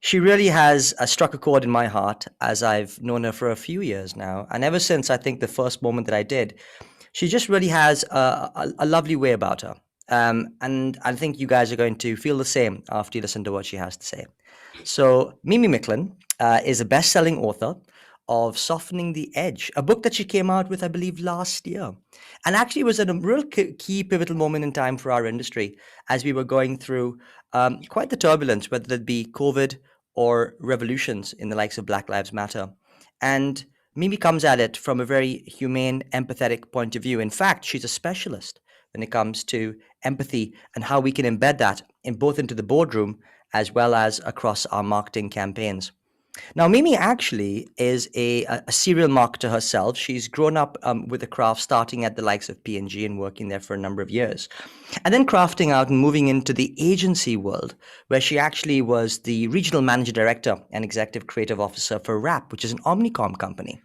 She really has struck a chord in my heart as I've known her for a few years now. And ever since I think the first moment that I did, she just really has a lovely way about her. And I think you guys are going to feel the same after you listen to what she has to say. So, Mimi Nicklin is a best selling author of Softening the Edge, a book that she came out with, I believe, last year. And actually, it was at a real key pivotal moment in time for our industry as we were going through quite the turbulence, whether it be COVID or revolutions in the likes of Black Lives Matter. And Mimi comes at it from a very humane, empathetic point of view. In fact, she's a specialist when it comes to empathy and how we can embed that in both into the boardroom as well as across our marketing campaigns. Now, Mimi actually is a serial marketer herself. She's grown up with the craft, starting at the likes of P&G and working there for a number of years, and then crafting out and moving into the agency world, where she actually was the regional manager director and executive creative officer for Wrap, which is an omnicom company.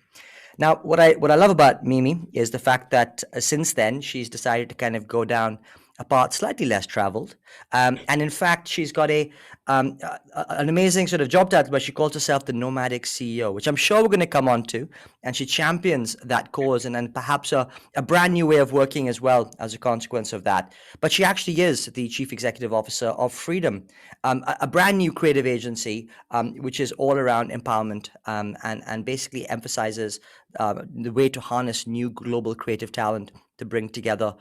Now, what I love about Mimi is the fact that since then she's decided to kind of go down a path slightly less traveled, and in fact she's got an amazing sort of job title where she calls herself the nomadic CEO, which I'm sure we're going to come on to, and she champions that cause and then perhaps a brand new way of working as well as a consequence of that. But she actually is the chief executive officer of Freedom, a brand new creative agency which is all around empowerment and basically emphasizes the way to harness new global creative talent to bring together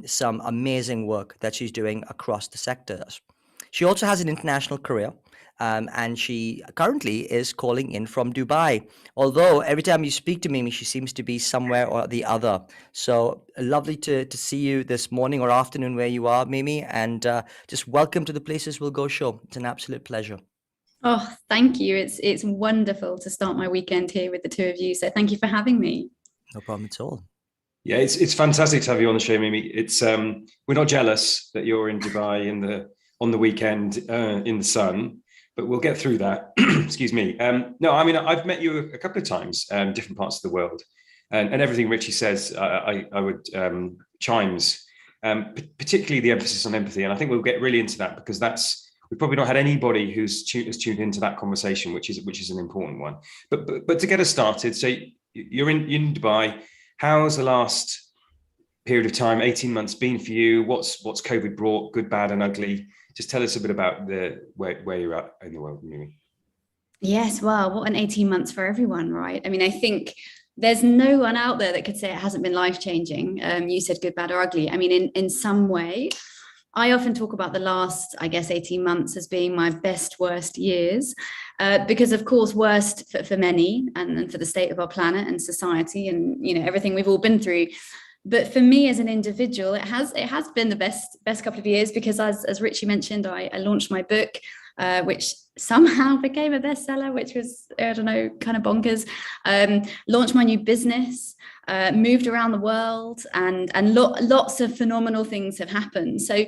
some amazing work that she's doing across the sectors. She also has an international career, and she currently is calling in from Dubai. Although every time you speak to Mimi, she seems to be somewhere or the other. So lovely to see you this morning or afternoon where you are, Mimi, and just welcome to the Places We'll Go show. It's an absolute pleasure. Oh, thank you. It's wonderful to start my weekend here with the two of you. So thank you for having me. No problem at all. Yeah, it's fantastic to have you on the show, Mimi. It's we're not jealous that you're in Dubai on the weekend in the sun, but we'll get through that. Excuse me. No, I mean, I've met you a couple of times, different parts of the world, and everything Richie says, I would chimes, particularly the emphasis on empathy, and I think we'll get really into that because we've probably not had anybody who's tuned into that conversation, which is an important one. But to get us started, so you're in Dubai. How's the last period of time, 18 months, been for you? What's COVID brought, good, bad, and ugly? Just tell us a bit about where you're at in the world, Mimi. Yes, well, what an 18 months for everyone, right? I mean, I think there's no one out there that could say it hasn't been life-changing. You said good, bad, or ugly. I mean, in some way, I often talk about the last, I guess, 18 months as being my best, worst years. Because of course, worst for many and for the state of our planet and society and, everything we've all been through. But for me as an individual, it has been the best couple of years because as Richie mentioned, I launched my book, which somehow became a bestseller, which was, I don't know, kind of bonkers. Launched my new business, moved around the world and lots of phenomenal things have happened. So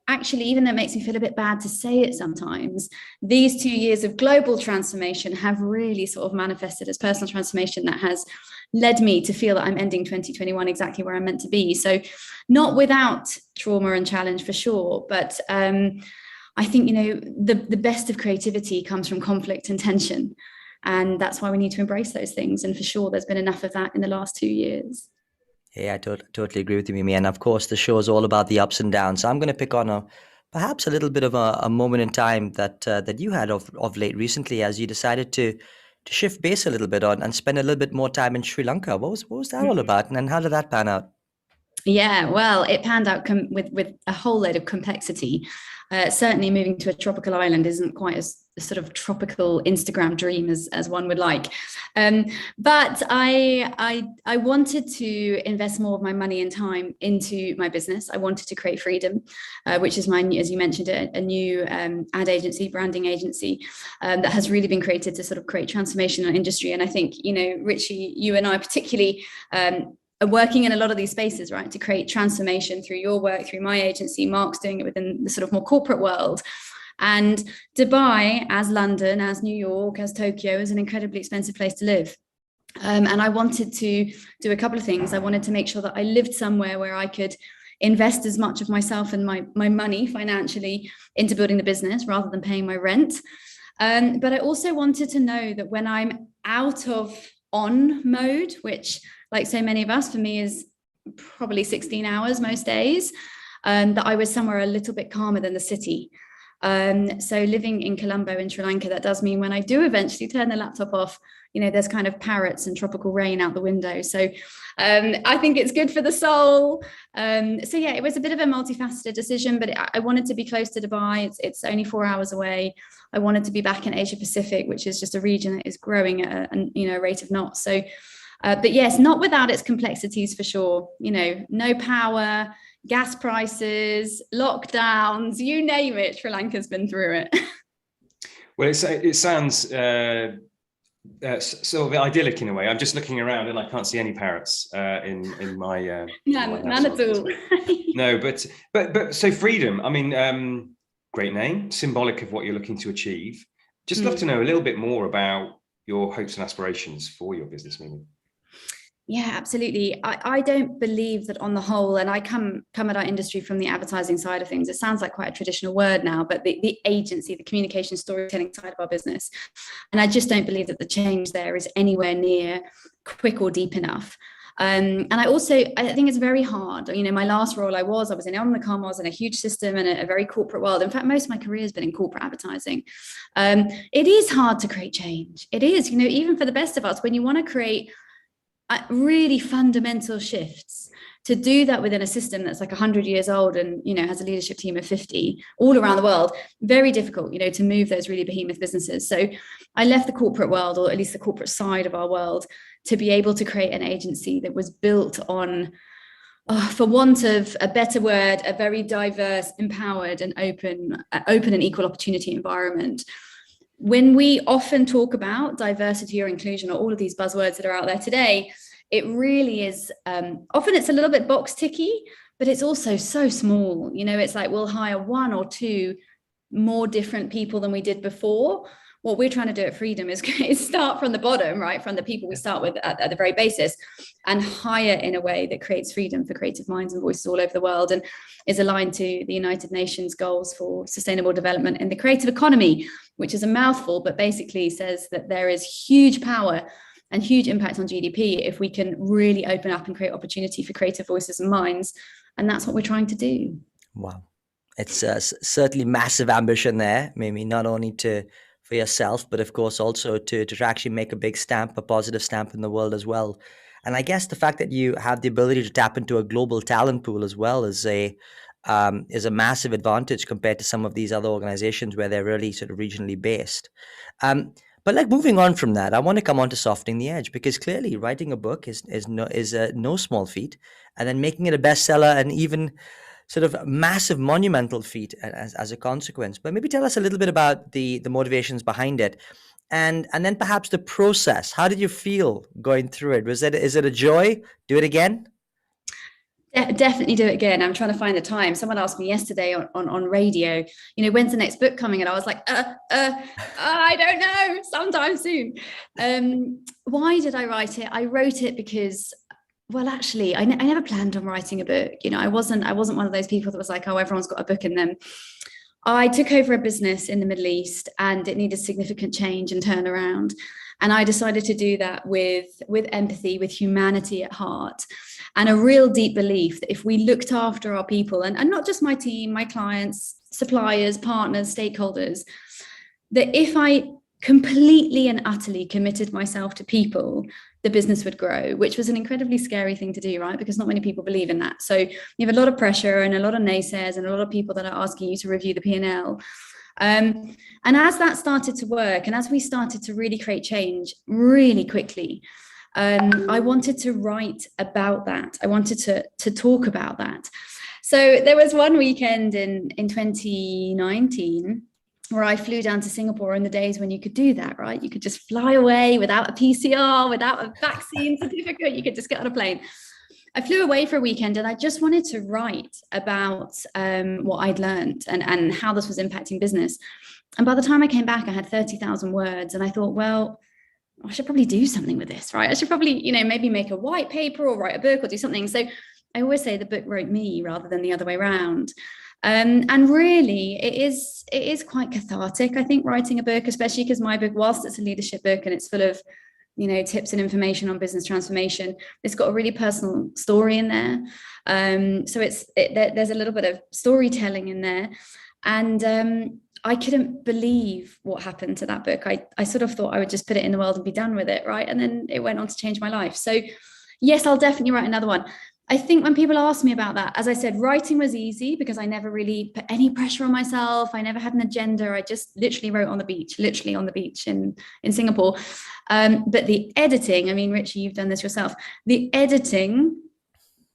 actually, even though it makes me feel a bit bad to say it sometimes, these 2 years of global transformation have really sort of manifested as personal transformation that has led me to feel that I'm ending 2021 exactly where I'm meant to be. So not without trauma and challenge for sure, but I think, the best of creativity comes from conflict and tension. And that's why we need to embrace those things. And for sure, there's been enough of that in the last 2 years. Yeah, I totally agree with you, Mimi. And of course, the show is all about the ups and downs. So I'm going to pick on perhaps a little bit of a moment in time that you had of late recently, as you decided to shift base a little bit on and spend a little bit more time in Sri Lanka. What was that all about, and how did that pan out? Yeah, well, it panned out with a whole load of complexity. Certainly moving to a tropical island isn't quite as sort of tropical Instagram dream as one would like. But I wanted to invest more of my money and time into my business. I wanted to create Freedom, which is as you mentioned, a new ad agency, branding agency that has really been created to sort of create transformation in our industry. And I think, Richie, you and I particularly are working in a lot of these spaces, right, to create transformation through your work, through my agency. Mark's doing it within the sort of more corporate world. And Dubai, as London, as New York, as Tokyo, is an incredibly expensive place to live. And I wanted to do a couple of things. I wanted to make sure that I lived somewhere where I could invest as much of myself and my money financially into building the business rather than paying my rent. But I also wanted to know that when I'm out of on mode, which like so many of us, for me is probably 16 hours most days, that I was somewhere a little bit calmer than the city. So living in Colombo in Sri Lanka, that does mean when I do eventually turn the laptop off, you know, there's kind of parrots and tropical rain out the window. So I think it's good for the soul. So yeah, it was a bit of a multifaceted decision, but I wanted to be close to Dubai. It's only 4 hours away. I wanted to be back in Asia Pacific, which is just a region that is growing at a rate of knots. So, but yes, not without its complexities for sure. You know, no power, gas prices, lockdowns, you name it, Sri Lanka's been through it. Well, it sounds sort of idyllic in a way. I'm just looking around and I can't see any parrots in my none at all. No, but so freedom. I mean, great name, symbolic of what you're looking to achieve. Just love to know a little bit more about your hopes and aspirations for your business, Mimi. Yeah, absolutely. I don't believe that on the whole, and I come at our industry from the advertising side of things. It sounds like quite a traditional word now, but the agency, the communication storytelling side of our business. And I just don't believe that the change there is anywhere near quick or deep enough. And I think it's very hard. You know, my last role, I was in Omnicom, I was in a huge system and a very corporate world. In fact, most of my career has been in corporate advertising. It is hard to create change. It is, you know, even for the best of us, when you want to create really fundamental shifts, to do that within a system that's like 100 years old and, you know, has a leadership team of 50 all around the world, very difficult, you know, to move those really behemoth businesses. So I left the corporate world, or at least the corporate side of our world, to be able to create an agency that was built on, for want of a better word, a very diverse, empowered and open and equal opportunity environment. When we often talk about diversity or inclusion or all of these buzzwords that are out there today, it really is, often it's a little bit box ticky, but it's also so small. You know, it's like we'll hire 1 or 2 more different people than we did before. What we're trying to do at Freedom is start from the bottom, right? From the people we start with at the very basis, and hire in a way that creates freedom for creative minds and voices all over the world, and is aligned to the United Nations goals for sustainable development in the creative economy, which is a mouthful, but basically says that there is huge power and huge impact on GDP if we can really open up and create opportunity for creative voices and minds. And that's what we're trying to do. Wow. It's certainly massive ambition there, Mimi, not only for yourself, but of course also to actually make a big stamp, a positive stamp in the world as well. And I guess the fact that you have the ability to tap into a global talent pool as well is a massive advantage compared to some of these other organizations where they're really sort of regionally based. But like moving on from that, I want to come on to softening the edge, because clearly writing a book is no small feat, and then making it a bestseller and even sort of massive monumental feat as a consequence. But maybe tell us a little bit about the motivations behind it, and then perhaps the process. How did you feel going through it? Is it a joy? Do it again? Definitely do it again. I'm trying to find the time. Someone asked me yesterday on radio, you know, when's the next book coming? And I was like, I don't know, sometime soon. Why did I write it? I wrote it because, well, actually, I never planned on writing a book. You know, I wasn't one of those people that was like, oh, everyone's got a book in them. I took over a business in the Middle East and it needed significant change and turnaround. And I decided to do that with empathy, with humanity at heart, and a real deep belief that if we looked after our people, and not just my team, my clients, suppliers, partners, stakeholders, that if I completely and utterly committed myself to people, the business would grow, which was an incredibly scary thing to do, right? Because not many people believe in that. So you have a lot of pressure and a lot of naysayers and a lot of people that are asking you to review the P&L. And as that started to work, and as we started to really create change really quickly, I wanted to write about that. I wanted to talk about that. So there was one weekend in 2019 where I flew down to Singapore in the days when you could do that, right? You could just fly away without a PCR, without a vaccine certificate. You could just get on a plane. I flew away for a weekend and I just wanted to write about what I'd learned and how this was impacting business. And by the time I came back, I had 30,000 words. And I thought, well, I should probably do something with this, right? I should probably, you know, maybe make a white paper or write a book or do something. So I always say the book wrote me rather than the other way around. And really, it is quite cathartic, I think, writing a book, especially because my book, whilst it's a leadership book and it's full of, tips and information on business transformation, it's got a really personal story in there. So there's a little bit of storytelling in there. And I couldn't believe what happened to that book. I sort of thought I would just put it in the world and be done with it, right? And then it went on to change my life. So yes, I'll definitely write another one. I think when people ask me about that, as I said, writing was easy because I never really put any pressure on myself. I never had an agenda. I just literally wrote on the beach, in Singapore. But the editing, I mean, Richie, you've done this yourself. The editing,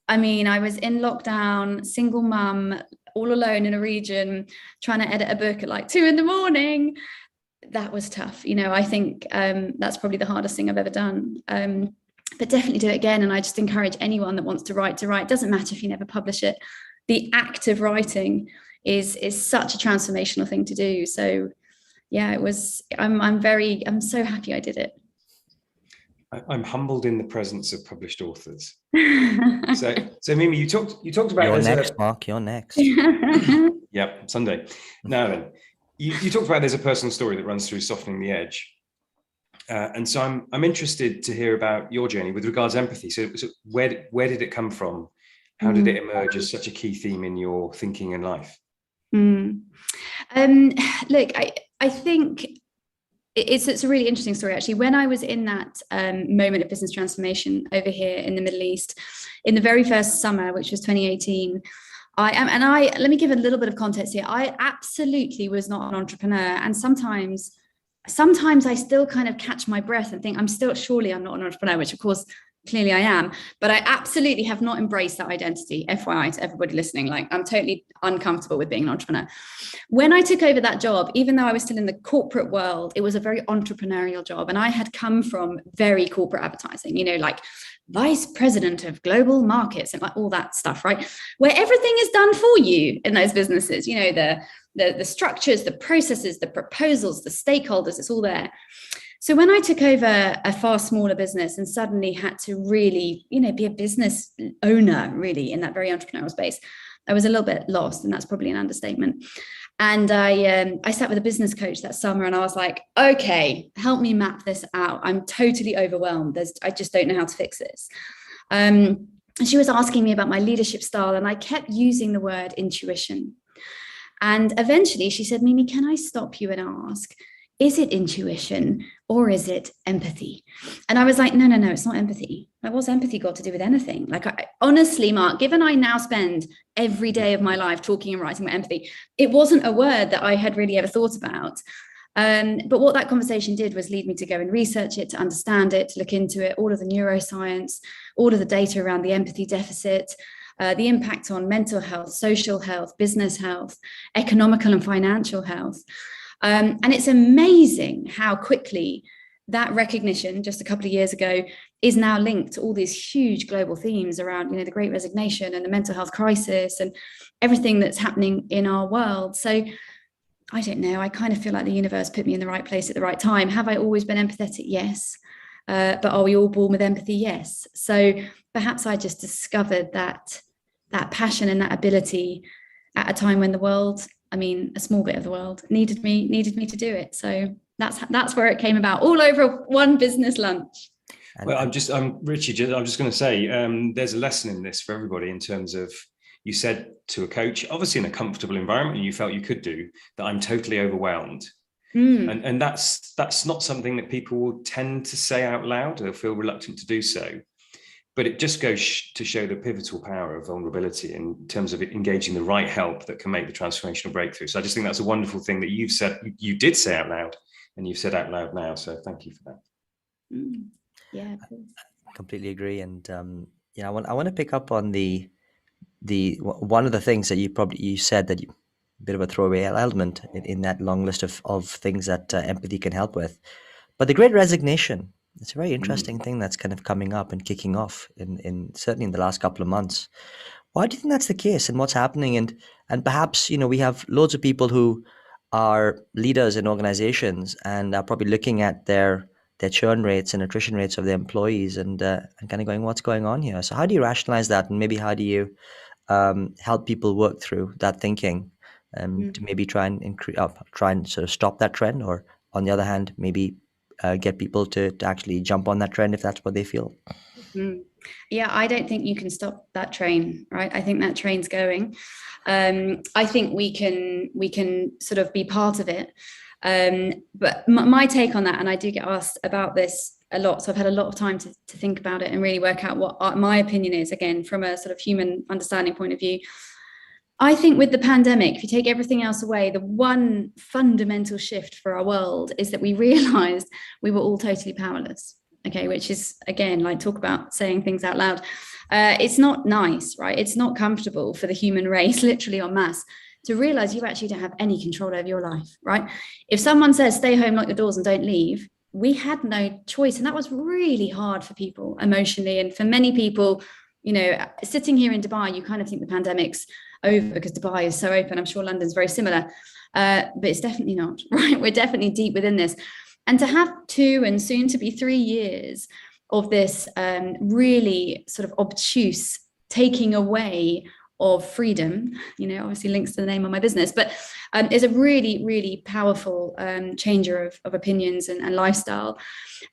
I mean, I was in lockdown, single mum, all alone in a region, trying to edit a book at like 2 a.m. That was tough. I think that's probably the hardest thing I've ever done. But definitely do it again. And I just encourage anyone that wants to write. It doesn't matter if you never publish it. The act of writing is such a transformational thing to do. So yeah, it was, I'm so happy I did it. I'm humbled in the presence of published authors. So Mimi, you talked about you're next, Mark. You're next. Yep, Sunday. Now then, you talked about there's a personal story that runs through Softening the Edge. And so I'm interested to hear about your journey with regards to empathy. So where did it come from? How did it emerge as such a key theme in your thinking and life? Look, I think it's a really interesting story, actually. When I was in that moment of business transformation over here in the Middle East, in the very first summer, which was 2018, let me give a little bit of context here. I absolutely was not an entrepreneur. And sometimes I still kind of catch my breath and think surely I'm not an entrepreneur, which of course, clearly I am, but I absolutely have not embraced that identity, FYI to everybody listening. Like, I'm totally uncomfortable with being an entrepreneur. When I took over that job, even though I was still in the corporate world, it was a very entrepreneurial job. And I had come from very corporate advertising, like vice president of global markets and like all that stuff, right? Where everything is done for you in those businesses, the structures, the processes, the proposals, the stakeholders, it's all there. So when I took over a far smaller business and suddenly had to really, be a business owner really in that very entrepreneurial space, I was a little bit lost, and that's probably an understatement. And I sat with a business coach that summer and I was like, okay, help me map this out. I'm totally overwhelmed. I just don't know how to fix this. And she was asking me about my leadership style, and I kept using the word intuition. And eventually she said, Mimi, can I stop you and ask, is it intuition or is it empathy? And I was like, no, it's not empathy. Like, what's empathy got to do with anything? Like, honestly, Mark, given I now spend every day of my life talking and writing about empathy, it wasn't a word that I had really ever thought about. But what that conversation did was lead me to go and research it, to understand it, to look into it, all of the neuroscience, all of the data around the empathy deficit, the impact on mental health, social health, business health, economical and financial health. And it's amazing how quickly that recognition just a couple of years ago is now linked to all these huge global themes around, the Great Resignation and the mental health crisis and everything that's happening in our world. So I don't know, I kind of feel like the universe put me in the right place at the right time. Have I always been empathetic? Yes. But are we all born with empathy? Yes. So perhaps I just discovered that passion and that ability at a time when the world, a small bit of the world needed me to do it. So that's where it came about, all over one business lunch. Well, Richie, I'm just going to say, there's a lesson in this for everybody in terms of, you said to a coach, obviously in a comfortable environment, and you felt you could do that, I'm totally overwhelmed. And that's not something that people will tend to say out loud or feel reluctant to do so. But it just goes to show the pivotal power of vulnerability in terms of engaging the right help that can make the transformational breakthrough. So I just think that's a wonderful thing that you've said, you did say out loud, and you've said out loud now. So thank you for that. Yeah, I completely agree. And I want to pick up on the one of the things that you said, that a bit of a throwaway element in that long list of things that empathy can help with. But the Great Resignation, it's a very interesting thing that's kind of coming up and kicking off in certainly in the last couple of months. Why do you think that's the case, and what's happening? And perhaps, we have loads of people who are leaders in organizations and are probably looking at their churn rates and attrition rates of their employees and kind of going, what's going on here? So how do you rationalize that? And maybe how do you help people work through that thinking, to maybe try and sort of stop that trend, or on the other hand, maybe get people to actually jump on that trend if that's what they feel. Yeah, I don't think you can stop that train, right? I think that train's going. I think we can sort of be part of it. But my take on that, and I do get asked about this a lot, so I've had a lot of time to think about it and really work out what my opinion is, again, from a sort of human understanding point of view. I think with the pandemic, if you take everything else away, the one fundamental shift for our world is that we realized we were all totally powerless. Okay, which is, again, like, talk about saying things out loud. It's not nice, right? It's not comfortable for the human race, literally en masse, to realize you actually don't have any control over your life, right? If someone says, stay home, lock your doors and don't leave, we had no choice. And that was really hard for people emotionally. And for many people, you know, sitting here in Dubai, you kind of think the pandemic's over because Dubai is so open. I'm sure London's very similar, but it's definitely not, right? We're definitely deep within this. And to have 2 and soon to be 3 years of this really sort of obtuse taking away of freedom, you know, obviously links to the name of my business, but is a really, really powerful changer of opinions and lifestyle.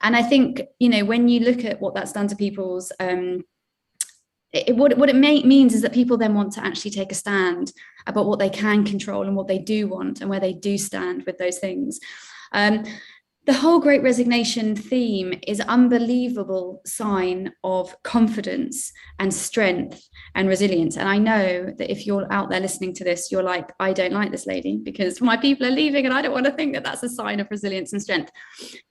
And I think, you know, when you look at what that's done to people's, what it means is that people then want to actually take a stand about what they can control and what they do want and where they do stand with those things. The whole Great Resignation theme is an unbelievable sign of confidence and strength and resilience. And I know that if you're out there listening to this, you're like, I don't like this lady because my people are leaving and I don't want to think that that's a sign of resilience and strength.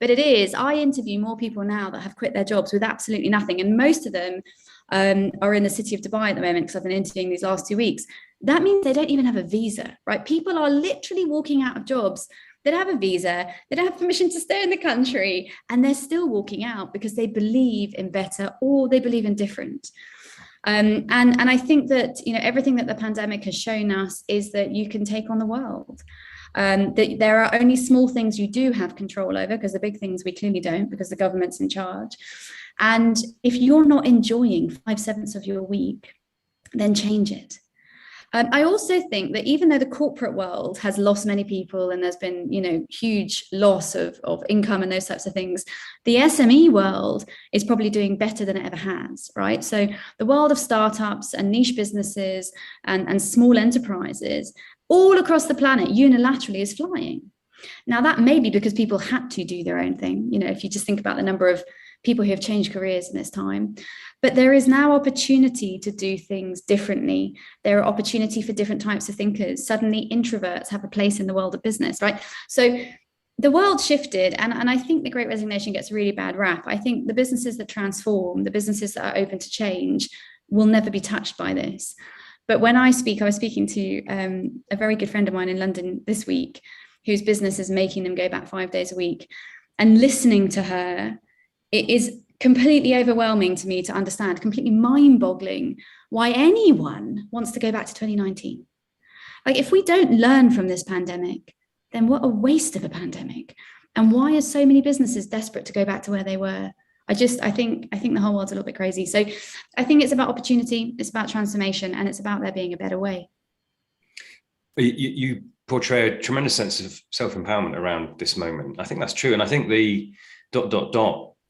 But it is. I interview more people now that have quit their jobs with absolutely nothing. And most of them are in the city of Dubai at the moment, because I've been interviewing these last 2 weeks. That means they don't even have a visa, right? People are literally walking out of jobs. They don't have a visa, they don't have permission to stay in the country, and they're still walking out because they believe in better or they believe in different. And I think that, you know, everything that the pandemic has shown us is that you can take on the world. That there are only small things you do have control over, because the big things we clearly don't, because the government's in charge. And if you're not enjoying 5/7 of your week, then change it. I also think that even though the corporate world has lost many people and there's been, you know, huge loss of income and those types of things, the SME world is probably doing better than it ever has, right? So the world of startups and niche businesses and small enterprises all across the planet unilaterally is flying. Now, that may be because people had to do their own thing. You know, if you just think about the number of people who have changed careers in this time. But there is now opportunity to do things differently. There are opportunity for different types of thinkers. Suddenly introverts have a place in the world of business, right? So the world shifted, and I think the Great Resignation gets a really bad rap. I think the businesses that transform, the businesses that are open to change, will never be touched by this. But when I speak, I was speaking to a very good friend of mine in London this week, whose business is making them go back 5 days a week, and listening to her, it is completely overwhelming to me to understand, completely mind-boggling, why anyone wants to go back to 2019. Like, if we don't learn from this pandemic, then what a waste of a pandemic. And why are so many businesses desperate to go back to where they were? I think the whole world's a little bit crazy. So I think it's about opportunity, it's about transformation, and it's about there being a better way. You portray a tremendous sense of self-empowerment around this moment. I think that's true. And I think the ...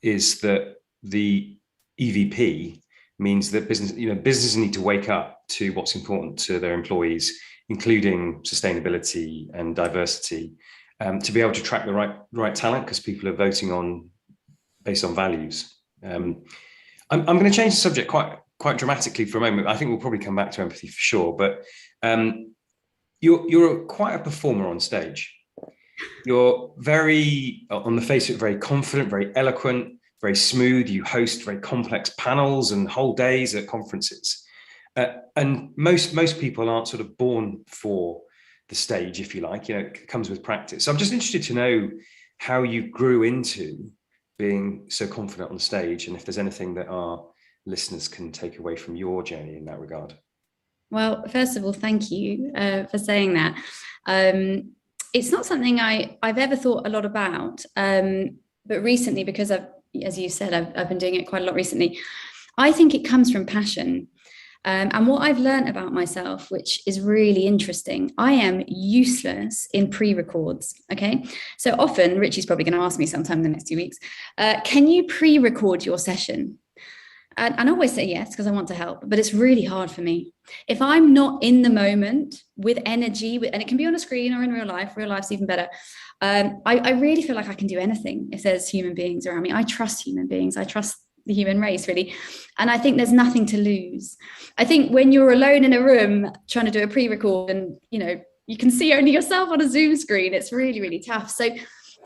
is that the EVP means that businesses need to wake up to what's important to their employees, including sustainability and diversity, to be able to attract the right talent, because people are voting based on values. I'm going to change the subject quite dramatically for a moment. I think we'll probably come back to empathy for sure, but you're quite a performer on stage. You're very, on the face of it, very confident, very eloquent, very smooth. You host very complex panels and whole days at conferences. And most people aren't sort of born for the stage, if you like. You know, it comes with practice. So I'm just interested to know how you grew into being so confident on stage, and if there's anything that our listeners can take away from your journey in that regard. Well, first of all, thank you for saying that. It's not something I've ever thought a lot about, but recently, because as you said, I've been doing it quite a lot recently. I think it comes from passion. And what I've learned about myself, which is really interesting, I am useless in pre-records. Okay. So often, Richie's probably going to ask me sometime in the next 2 weeks, can you pre-record your session? And I always say yes, because I want to help, but it's really hard for me. If I'm not in the moment with energy, and it can be on a screen or in real life's even better. I really feel like I can do anything if there's human beings around me. I trust human beings. I trust the human race, really. And I think there's nothing to lose. I think when you're alone in a room trying to do a pre-record and, you can see only yourself on a Zoom screen, it's really, really tough. So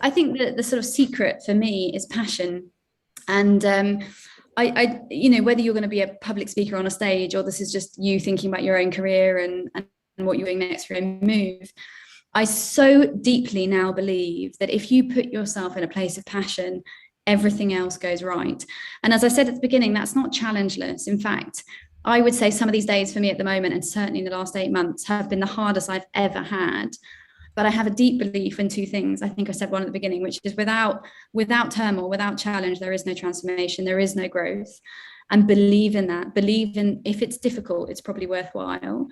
I think that the sort of secret for me is passion. And I whether you're going to be a public speaker on a stage or this is just you thinking about your own career and what you're doing next for a move, I so deeply now believe that if you put yourself in a place of passion, everything else goes right. And as I said at the beginning, that's not challengeless. In fact, I would say some of these days for me at the moment, and certainly in the last 8 months, have been the hardest I've ever had. But I have a deep belief in two things. I think I said one at the beginning, which is without turmoil, without challenge, there is no transformation, there is no growth. And believe in that. Believe in, if it's difficult, it's probably worthwhile.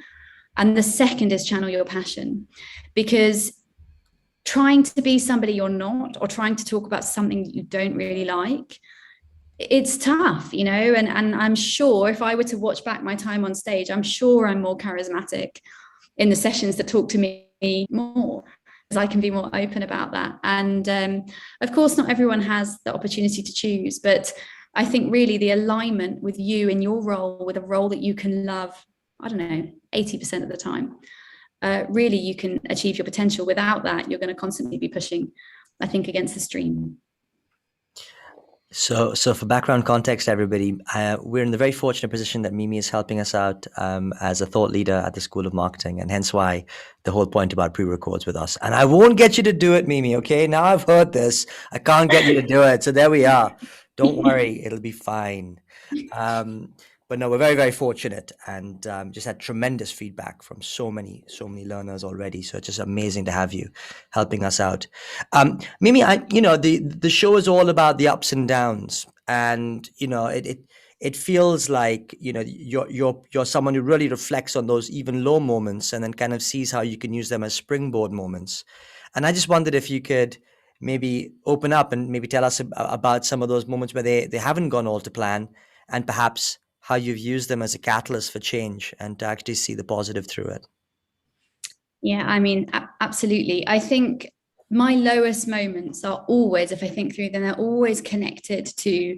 And the second is channel your passion, because trying to be somebody you're not, or trying to talk about something that you don't really like, it's tough, and I'm sure if I were to watch back my time on stage, I'm sure I'm more charismatic in the sessions that talk to me more, as I can be more open about that. And of course, not everyone has the opportunity to choose, but I think really the alignment with you in your role, with a role that you can love, 80% of the time, really you can achieve your potential. Without that, you're going to constantly be pushing, I think, against the stream. So for background context, everybody, we're in the very fortunate position that Mimi is helping us out as a thought leader at the School of Marketing, and hence why the whole point about pre-records with us. And I won't get you to do it, Mimi, okay? Now I've heard this. I can't get you to do it. So there we are. Don't worry. It'll be fine. But no, we're very, very fortunate, and just had tremendous feedback from so many learners already. So it's just amazing to have you helping us out. Mimi, the show is all about the ups and downs, and it feels like you're someone who really reflects on those even low moments, and then kind of sees how you can use them as springboard moments. And I just wondered if you could maybe open up and maybe tell us about some of those moments where they haven't gone all to plan, and perhaps how you've used them as a catalyst for change and to actually see the positive through it. Yeah, absolutely. I think my lowest moments are always, if I think through them, they're always connected to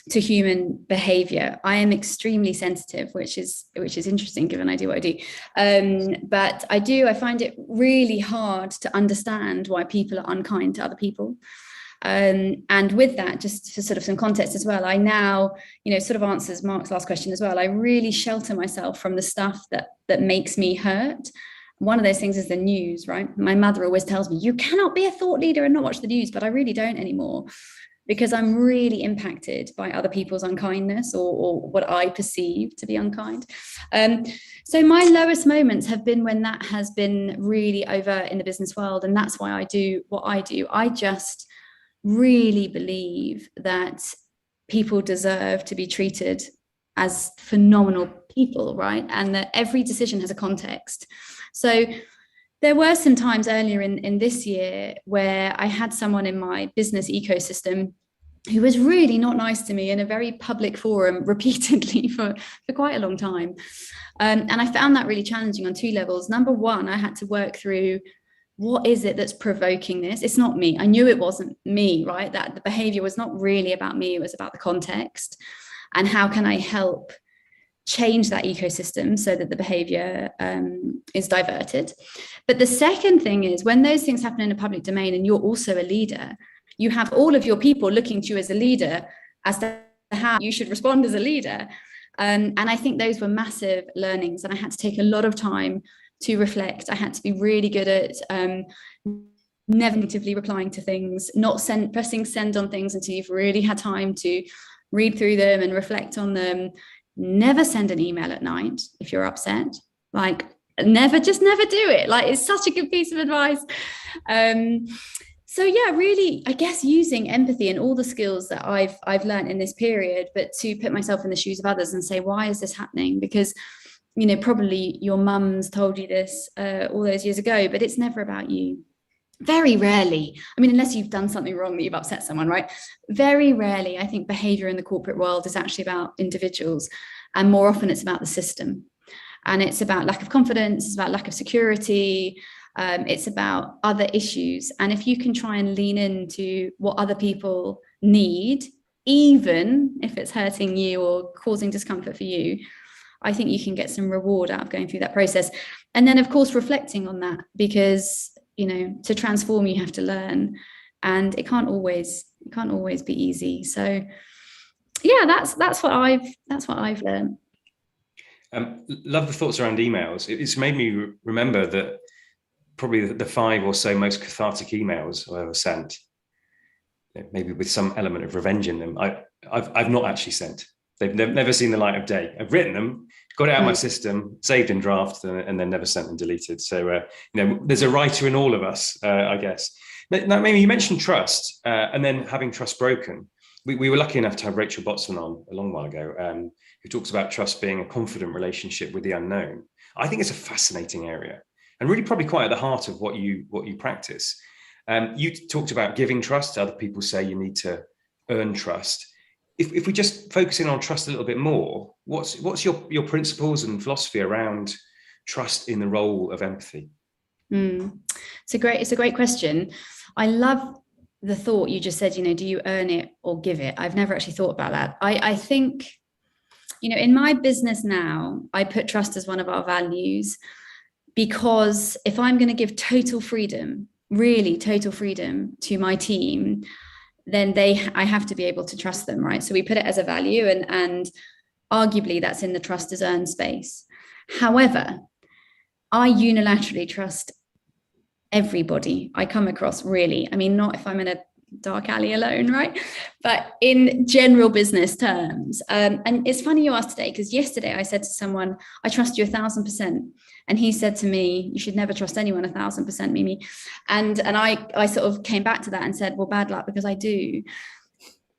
human behavior. I am extremely sensitive, which is interesting given I do what I do. But I find it really hard to understand why people are unkind to other people. And with that, just for sort of some context as well, I now, sort of answers Mark's last question as well. I really shelter myself from the stuff that makes me hurt. One of those things is the news, right? My mother always tells me, you cannot be a thought leader and not watch the news, but I really don't anymore, because I'm really impacted by other people's unkindness or what I perceive to be unkind. So my lowest moments have been when that has been really over in the business world. And that's why I do what I do. I just really believe that people deserve to be treated as phenomenal people, right? And that every decision has a context. So there were some times earlier in this year where I had someone in my business ecosystem who was really not nice to me in a very public forum repeatedly for quite a long time. And I found that really challenging on two levels. Number one, I had to work through, what is it that's provoking this? It's not me. I knew it wasn't me, right? That the behavior was not really about me. It was about the context. And how can I help change that ecosystem so that the behavior is diverted? But the second thing is, when those things happen in a public domain and you're also a leader, you have all of your people looking to you as a leader as to how you should respond as a leader. And I think those were massive learnings. And I had to take a lot of time to reflect. I had to be really good at never negatively replying to things, not pressing send on things until you've really had time to read through them and reflect on them. Never send an email at night if you're upset. Like, just never do it. Like, it's such a good piece of advice. So yeah, really, I guess using empathy and all the skills that I've learned in this period, but to put myself in the shoes of others and say, why is this happening? Because, you know, probably your mum's told you this all those years ago, but it's never about you. Very rarely, I mean, unless you've done something wrong that you've upset someone, right? Very rarely, I think behavior in the corporate world is actually about individuals, and more often it's about the system. And it's about lack of confidence, it's about lack of security, it's about other issues. And if you can try and lean into what other people need, even if it's hurting you or causing discomfort for you, I think you can get some reward out of going through that process. And then, of course, reflecting on that, because, you know, to transform, you have to learn, and it can't always be easy. So yeah, that's what I've learned. Love the thoughts around emails. It's made me remember that probably the 5 or so most cathartic emails I ever sent, maybe with some element of revenge in them, I've not actually sent. They've never seen the light of day. I've written them, got it out of my system, saved in draft, and then never sent and deleted. So, you know, there's a writer in all of us, I guess. Now, Mimi, you mentioned trust, and then having trust broken. We were lucky enough to have Rachel Botsman on a long while ago, who talks about trust being a confident relationship with the unknown. I think it's a fascinating area, and really probably quite at the heart of what you practice. You talked about giving trust. Other people say you need to earn trust. If we just focus in on trust a little bit more, what's your principles and philosophy around trust in the role of empathy? It's a great question. I love the thought you just said, you know, do you earn it or give it? I've never actually thought about that. I think, you know, in my business now, I put trust as one of our values, because if I'm going to give total freedom, really total freedom to my team, then I have to be able to trust them, right? So we put it as a value, and arguably that's in the trust is earned space. However, I unilaterally trust everybody I come across, really. I mean, not if I'm in a dark alley alone, right? But in general business terms. And it's funny you asked today, because yesterday I said to someone, I trust you 1,000%. And he said to me, you should never trust anyone 1,000%, Mimi. And I sort of came back to that and said, well, bad luck, because I do.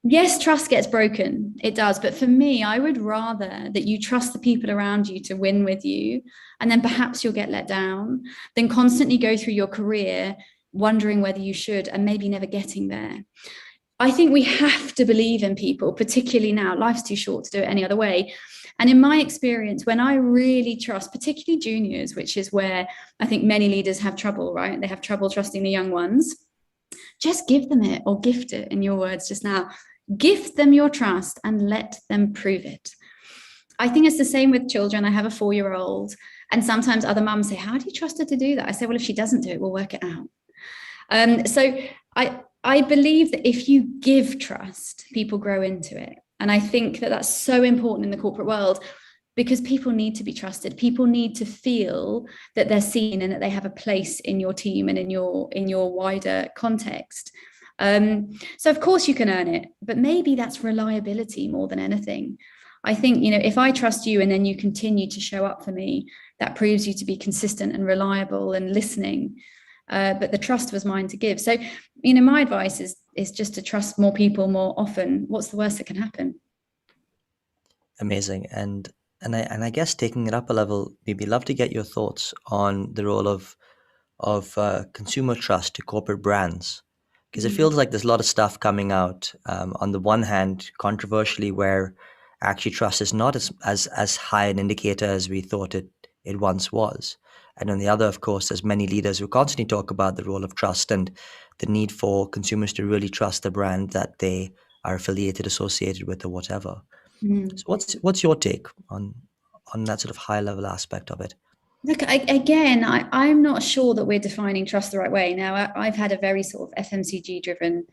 Yes, trust gets broken. It does. But for me, I would rather that you trust the people around you to win with you, and then perhaps you'll get let down, than constantly go through your career wondering whether you should and maybe never getting there. I think we have to believe in people, particularly now. Life's too short to do it any other way. And in my experience, when I really trust, particularly juniors, which is where I think many leaders have trouble, right? They have trouble trusting the young ones. Just give them it, or gift it, in your words just now. Gift them your trust and let them prove it. I think it's the same with children. I have a 4-year-old, and sometimes other mums say, how do you trust her to do that? I say, well, if she doesn't do it, we'll work it out. So I believe that if you give trust, people grow into it. And I think that that's so important in the corporate world, because people need to be trusted. People need to feel that they're seen and that they have a place in your team and in your wider context. So of course you can earn it, but maybe that's reliability more than anything. I think, you know, if I trust you and then you continue to show up for me, that proves you to be consistent and reliable and listening. But the trust was mine to give. So, you know, my advice is just to trust more people more often. What's the worst that can happen? Amazing. And I guess taking it up a level, maybe love to get your thoughts on the role of consumer trust to corporate brands, because it feels like there's a lot of stuff coming out on the one hand, controversially, where actually trust is not as high an indicator as we thought it once was. And on the other, of course, there's many leaders who constantly talk about the role of trust and the need for consumers to really trust the brand that they are affiliated, associated with, or whatever. So what's your take on that sort of high level aspect of it? Look, I'm not sure that we're defining trust the right way. Now, I've had a very sort of FMCG driven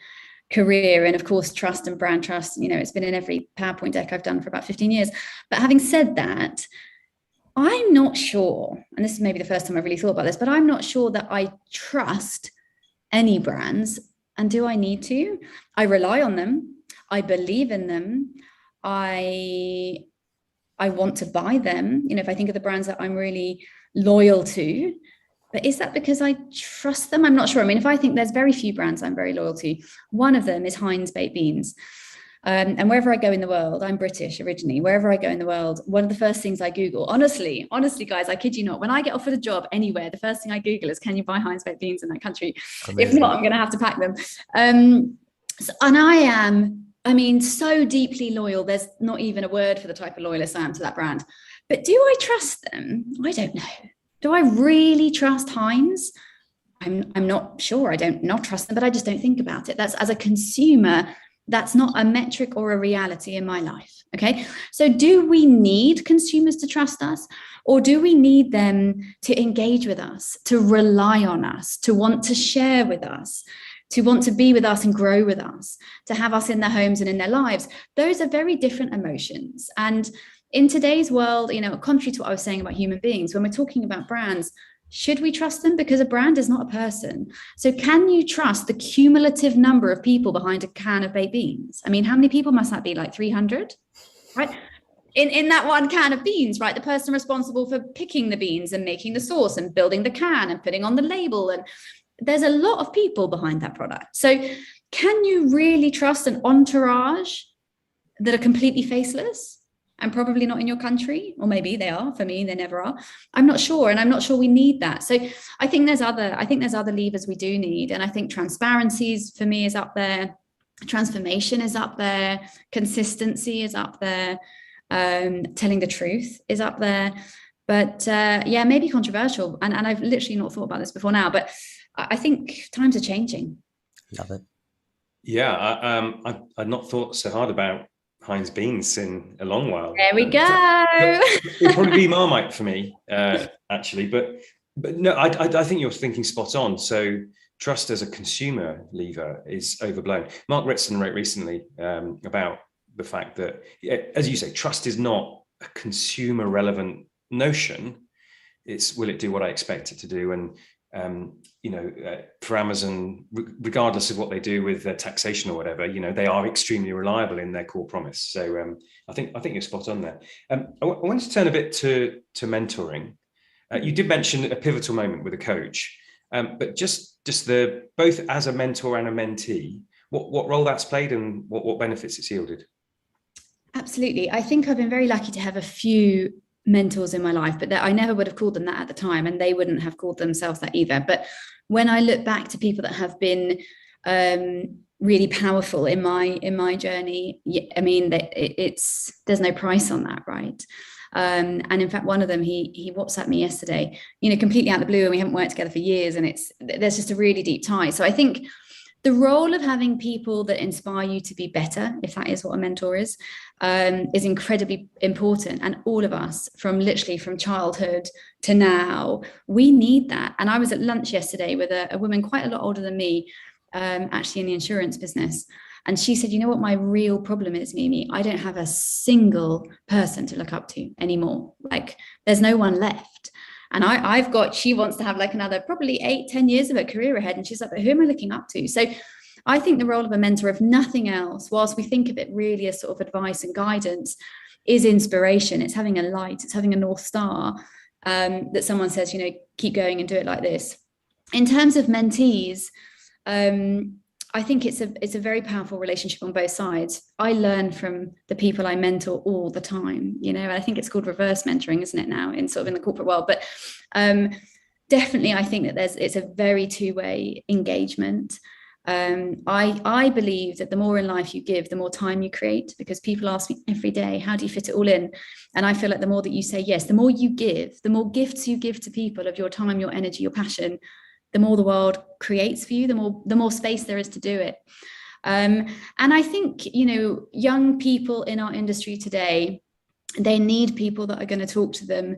career, and of course, trust and brand trust, you know, it's been in every PowerPoint deck I've done for about 15 years. But having said that, I'm not sure, and this is maybe the first time I've really thought about this, but I'm not sure that I trust any brands. And do I need to? I rely on them. I believe in them. I want to buy them. You know, if I think of the brands that I'm really loyal to, But is that because I trust them? I'm not sure. I mean, if I think there's very few brands I'm very loyal to, one of them is Heinz baked beans. And wherever I go in the world, I'm British originally, wherever I go in the world, one of the first things I Google, honestly, guys, I kid you not, when I get offered a job anywhere, the first thing I Google is, can you buy Heinz baked beans in that country? Amazing. If not, I'm going to have to pack them. And I am, I mean, so deeply loyal. There's not even a word for the type of loyalist I am to that brand. But do I trust them? I don't know. Do I really trust Heinz? I'm not sure. I don't not trust them, but I just don't think about it. That's, as a consumer, that's not a metric or a reality in my life. Okay. So do we need consumers to trust us, or do we need them to engage with us, to rely on us, to want to share with us, to want to be with us and grow with us, to have us in their homes and in their lives? Those are very different emotions. And in today's world, you know, contrary to what I was saying about human beings, when we're talking about brands, should we trust them? Because a brand is not a person. So can you trust the cumulative number of people behind a can of baked beans? I mean, how many people must that be? Like 300, right? In that one can of beans, right? The person responsible for picking the beans and making the sauce and building the can and putting on the label. And there's a lot of people behind that product. So can you really trust an entourage that are completely faceless? And probably not in your country, or maybe they are. For me, they never are. I'm not sure, and I'm not sure we need that. So I think there's other levers we do need, and I think transparencies for me is up there, transformation is up there, consistency is up there, telling the truth is up there. But yeah, maybe controversial, and I've literally not thought about this before now, but I think times are changing. Love it. Yeah, I'd not thought so hard about Heinz beans in a long while. There we go. It'll probably be Marmite for me, actually. But no, I think you're thinking spot on. So trust as a consumer lever is overblown. Mark Ritson wrote recently about the fact that, as you say, trust is not a consumer relevant notion. It's, will it do what I expect it to do? And for Amazon, regardless of what they do with their taxation or whatever, they are extremely reliable in their core promise. So I think you're spot on there. I wanted to turn a bit to mentoring. You did mention a pivotal moment with a coach, but just both as a mentor and a mentee, what role that's played and what benefits it's yielded. Absolutely. I think I've been very lucky to have a few mentors in my life, but I never would have called them that at the time, and they wouldn't have called themselves that either. But when I look back to people that have been really powerful in my journey, I mean, there's no price on that, right? And in fact, one of them, he WhatsApped me yesterday, completely out of the blue, and we haven't worked together for years, and there's just a really deep tie. So I think the role of having people that inspire you to be better, if that is what a mentor is incredibly important. And all of us, from childhood to now, we need that. And I was at lunch yesterday with a woman quite a lot older than me, actually in the insurance business. And she said, you know what my real problem is, Mimi? I don't have a single person to look up to anymore. Like, there's no one left. And she wants to have like another probably 8-10 years of her career ahead. And she's like, but who am I looking up to? So I think the role of a mentor, if nothing else, whilst we think of it really as sort of advice and guidance, is inspiration. It's having a light, it's having a North Star that someone says, keep going and do it like this. In terms of mentees, I think it's a very powerful relationship on both sides. I learn from the people I mentor all the time, and I think it's called reverse mentoring, isn't it now, in the corporate world? But definitely, I think that it's a very two-way engagement. I believe that the more in life you give, the more time you create, because people ask me every day, how do you fit it all in? And I feel like the more that you say yes, the more you give, the more gifts you give to people of your time, your energy, your passion, the more the world creates for you, the more space there is to do it. And I think, young people in our industry today, they need people that are going to talk to them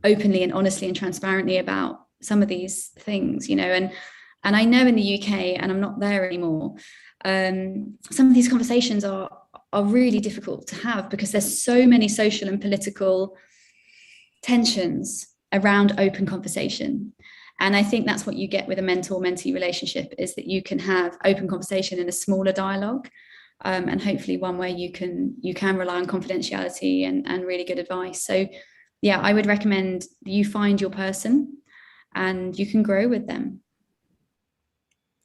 openly and honestly and transparently about some of these things, and I know in the UK, and I'm not there anymore, some of these conversations are really difficult to have because there's so many social and political tensions around open conversation. And I think that's what you get with a mentor-mentee relationship, is that you can have open conversation in a smaller dialogue, and hopefully one where you can rely on confidentiality and really good advice. So yeah, I would recommend you find your person. and you can grow with them.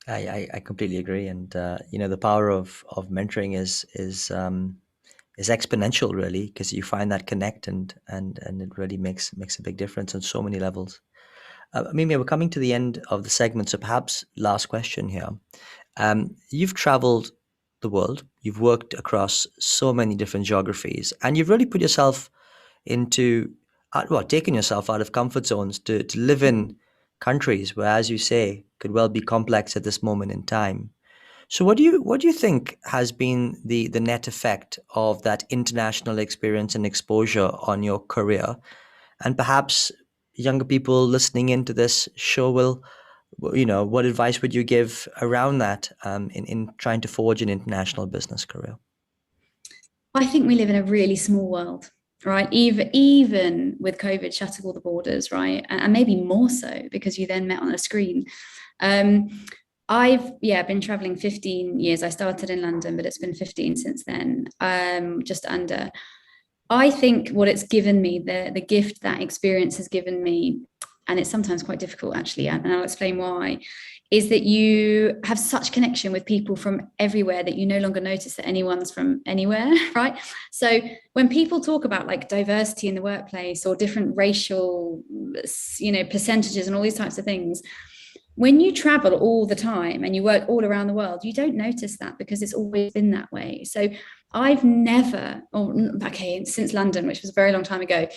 I completely agree, and the power of mentoring is exponential, really, because you find that connect, and it really makes a big difference on so many levels. Mimi, we're coming to the end of the segment, so perhaps last question here. You've traveled the world, you've worked across so many different geographies, and you've really put yourself into, taking yourself out of comfort zones to live in countries where, as you say, could well be complex at this moment in time. So what do you think has been the net effect of that international experience and exposure on your career? And perhaps younger people listening into this show will, what advice would you give around that, in trying to forge an international business career? I think we live in a really small world, right? Even with COVID shutting all the borders, right? And maybe more so because you then met on a screen. I've been traveling 15 years. I started in London, but it's been 15 since then, just under. I think what it's given me, the gift that experience has given me, and it's sometimes quite difficult actually, and I'll explain why, is that you have such connection with people from everywhere that you no longer notice that anyone's from anywhere, right? So when people talk about like diversity in the workplace or different racial, percentages and all these types of things, when you travel all the time and you work all around the world, you don't notice that because it's always been that way. So I've never, since London, which was a very long time ago,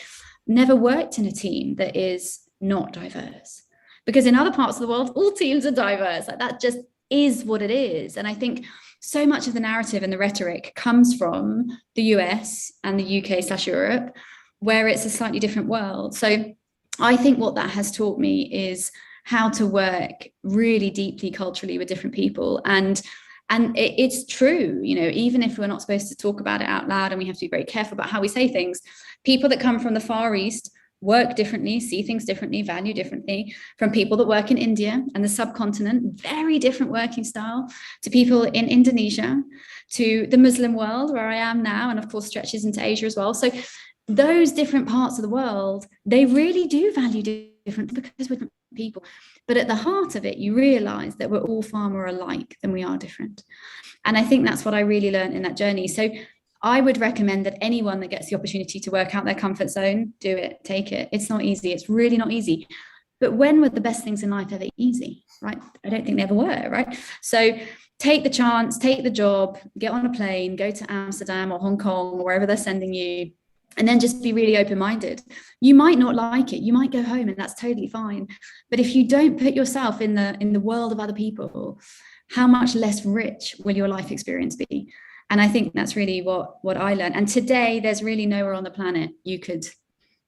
never worked in a team that is not diverse. Because in other parts of the world, all teams are diverse. Like that just is what it is. And I think so much of the narrative and the rhetoric comes from the US and the UK/Europe, where it's a slightly different world. So I think what that has taught me is how to work really deeply culturally with different people. And it's true, even if we're not supposed to talk about it out loud and we have to be very careful about how we say things, people that come from the Far East work differently, see things differently, value differently from people that work in India and the subcontinent, very different working style, to people in Indonesia, to the Muslim world where I am now, and of course stretches into Asia as well. So those different parts of the world, they really do value different because we're different people. But at the heart of it, you realize that we're all far more alike than we are different. And I think that's what I really learned in that journey. So I would recommend that anyone that gets the opportunity to work out their comfort zone, do it, take it. It's not easy. It's really not easy. But when were the best things in life ever easy, right? I don't think they ever were, right? So take the chance, take the job, get on a plane, go to Amsterdam or Hong Kong or wherever they're sending you, and then just be really open-minded. You might not like it. You might go home and that's totally fine. But if you don't put yourself in the world of other people, how much less rich will your life experience be? And I think that's really what I learned. And today, there's really nowhere on the planet you could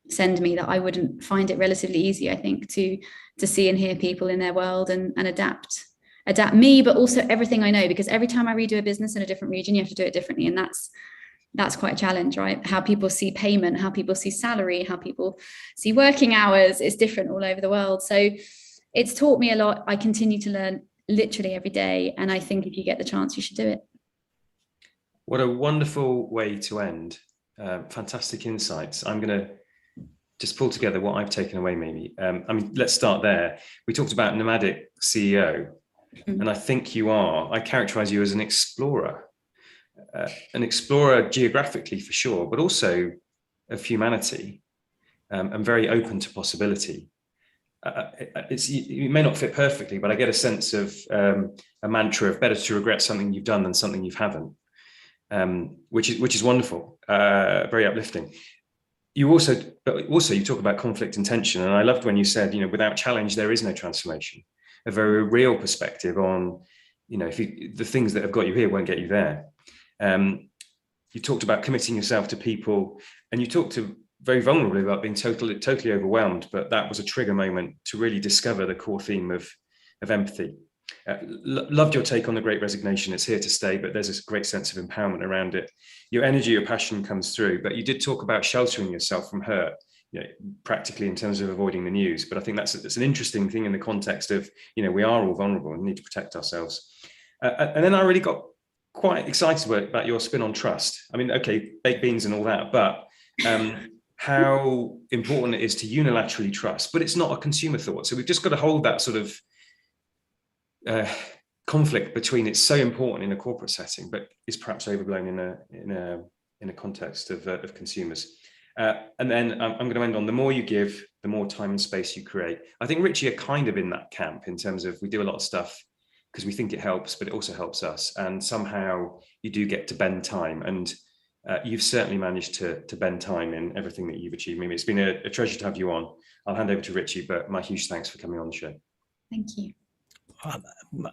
send me that I wouldn't find it relatively easy, I think, to see and hear people in their world and adapt me, but also everything I know, because every time I redo a business in a different region, you have to do it differently. And that's quite a challenge, right? How people see payment, how people see salary, how people see working hours is different all over the world. So it's taught me a lot. I continue to learn literally every day. And I think if you get the chance, you should do it. What a wonderful way to end. Fantastic insights. I'm going to just pull together what I've taken away, Mimi. Let's start there. We talked about nomadic CEO, and I think I characterize you as an explorer geographically for sure, but also of humanity, and very open to possibility. It may not fit perfectly, but I get a sense of a mantra of better to regret something you've done than something you haven't. Which is wonderful, very uplifting. You also you talk about conflict and tension, and I loved when you said, without challenge there is no transformation. A very real perspective on, the things that have got you here won't get you there. You talked about committing yourself to people, and you talked very vulnerably about being totally overwhelmed, but that was a trigger moment to really discover the core theme of empathy. Loved your take on the Great Resignation. It's here to stay, but there's a great sense of empowerment around it. Your energy, your passion comes through, but you did talk about sheltering yourself from hurt, practically in terms of avoiding the news. But I think that's an interesting thing in the context of, we are all vulnerable and need to protect ourselves. And then I really got quite excited about your spin on trust. I mean, okay, baked beans and all that, but how important it is to unilaterally trust, but it's not a consumer thought. So we've just got to hold that sort of conflict between it's so important in a corporate setting, but is perhaps overblown in a context of consumers. And then I'm going to end on, the more you give, the more time and space you create. I think Richie are kind of in that camp in terms of, we do a lot of stuff because we think it helps, but it also helps us. And somehow you do get to bend time. And you've certainly managed to bend time in everything that you've achieved, Mimi. It's been a treasure to have you on. I'll hand over to Richie, but my huge thanks for coming on the show. Thank you.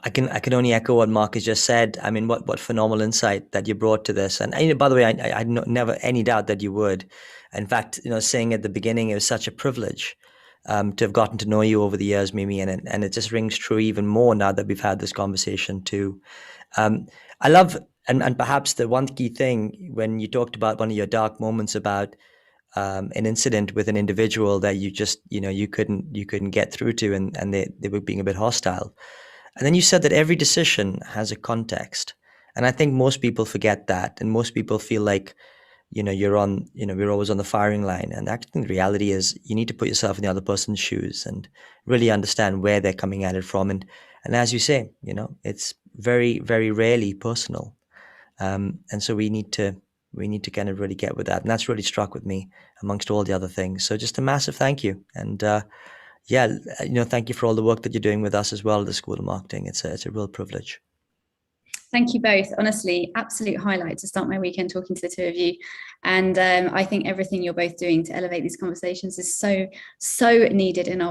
I can only echo what Mark has just said. I mean, what phenomenal insight that you brought to this. And by the way, I had never any doubt that you would. In fact, saying at the beginning, it was such a privilege to have gotten to know you over the years, Mimi, and it just rings true even more now that we've had this conversation too. I love, and perhaps the one key thing when you talked about one of your dark moments about an incident with an individual that you just, you couldn't get through to, and they were being a bit hostile. And then you said that every decision has a context. And I think most people forget that. And most people feel like, we're always on the firing line. And actually, the reality is you need to put yourself in the other person's shoes and really understand where they're coming at it from. And as you say, it's very, very rarely personal. And so we need to kind of really get with that. And that's really struck with me amongst all the other things. So just a massive thank you. And thank you for all the work that you're doing with us as well at the School of Marketing. It's a real privilege. Thank you both. Honestly, absolute highlight to start my weekend talking to the two of you. And I think everything you're both doing to elevate these conversations is so, so needed in our